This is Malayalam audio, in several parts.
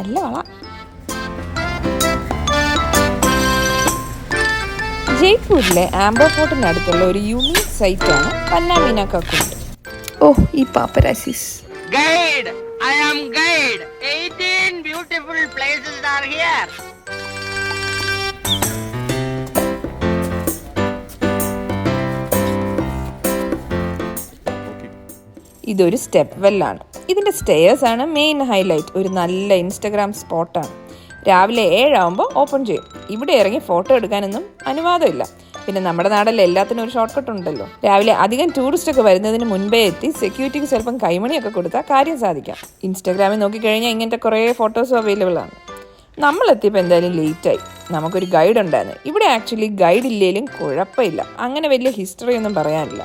നല്ല വള. ജയ്പൂരിലെ ആംബർ ഫോർട്ടിനടുത്തുള്ള ഒരു യുണീക് സൈറ്റാണ് പന്നാമീനാക്ക കുണ്ട്. ഓഹ്, ഈ പാപ്പരാസിസ്. Guide! I am guide. 18 beautiful places are here. ഇതൊരു സ്റ്റെപ്പ് വെല്ലാണ്. ഇതിൻ്റെ സ്റ്റെയേഴ്സ് ആണ് മെയിൻ ഹൈലൈറ്റ്. ഒരു നല്ല ഇൻസ്റ്റഗ്രാം സ്പോട്ടാണ്. രാവിലെ 7 ആകുമ്പോൾ ഓപ്പൺ ചെയ്യും. ഇവിടെ ഇറങ്ങി ഫോട്ടോ എടുക്കാനൊന്നും അനുവാദമില്ല. പിന്നെ നമ്മുടെ നാട്ടിൽ എല്ലാത്തിനും ഒരു ഷോർട്ട് കട്ട് ഉണ്ടല്ലോ. രാവിലെ അധികം ടൂറിസ്റ്റ് ഒക്കെ വരുന്നതിന് മുൻപേ എത്തി സെക്യൂരിറ്റിക്ക് ചിലപ്പം കൈമണിയൊക്കെ കൊടുത്താൽ കാര്യം സാധിക്കാം. ഇൻസ്റ്റാഗ്രാമിൽ നോക്കിക്കഴിഞ്ഞാൽ ഇങ്ങനത്തെ കുറേ ഫോട്ടോസും അവൈലബിൾ ആണ്. നമ്മളെത്തിയപ്പോൾ എന്തായാലും ലേറ്റായി. നമുക്കൊരു ഗൈഡ് ഉണ്ടായിരുന്നു. ഇവിടെ ആക്ച്വലി ഗൈഡ് ഇല്ലെങ്കിലും കുഴപ്പമില്ല. അങ്ങനെ വലിയ ഹിസ്റ്ററി ഒന്നും പറയാനില്ല.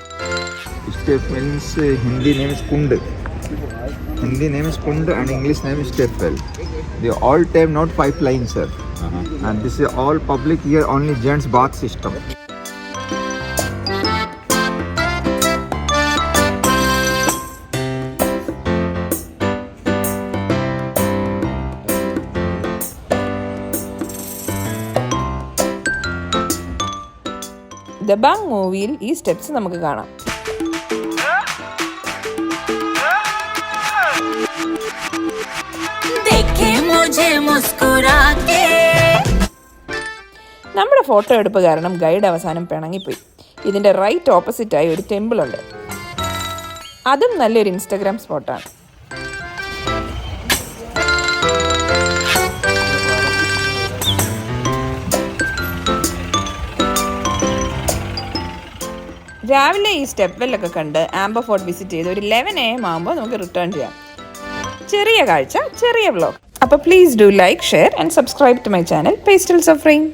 Step means Hindi name is Kund. Hindi name is Kund and English name is step well. They all time not pipeline, sir. And this is all public here, only gents bath system. Dabangg മൂവിയിൽ ഈ സ്റ്റെപ്സ് നമുക്ക് കാണാം. നമ്മുടെ ഫോട്ടോ എടുപ്പ് കാരണം ഗൈഡ് അവസാനം പിണങ്ങിപ്പോയി. ഇതിൻ്റെ റൈറ്റ് ഓപ്പോസിറ്റായി ഒരു ടെമ്പിൾ ഉണ്ട്. അതും നല്ലൊരു ഇൻസ്റ്റഗ്രാം സ്പോട്ടാണ്. രാവിലെ ഈ സ്റ്റെപ്പ് വെല്ലൊക്കെ കണ്ട് ആംബർ ഫോർട്ട് വിസിറ്റ് ചെയ്ത് ഒരു 11 AM ആകുമ്പോൾ നമുക്ക് റിട്ടേൺ ചെയ്യാം. ചെറിയ കാഴ്ച, ചെറിയ വ്ലോഗ്. അപ്പോൾ please do like, share and subscribe to my channel pastel suffering.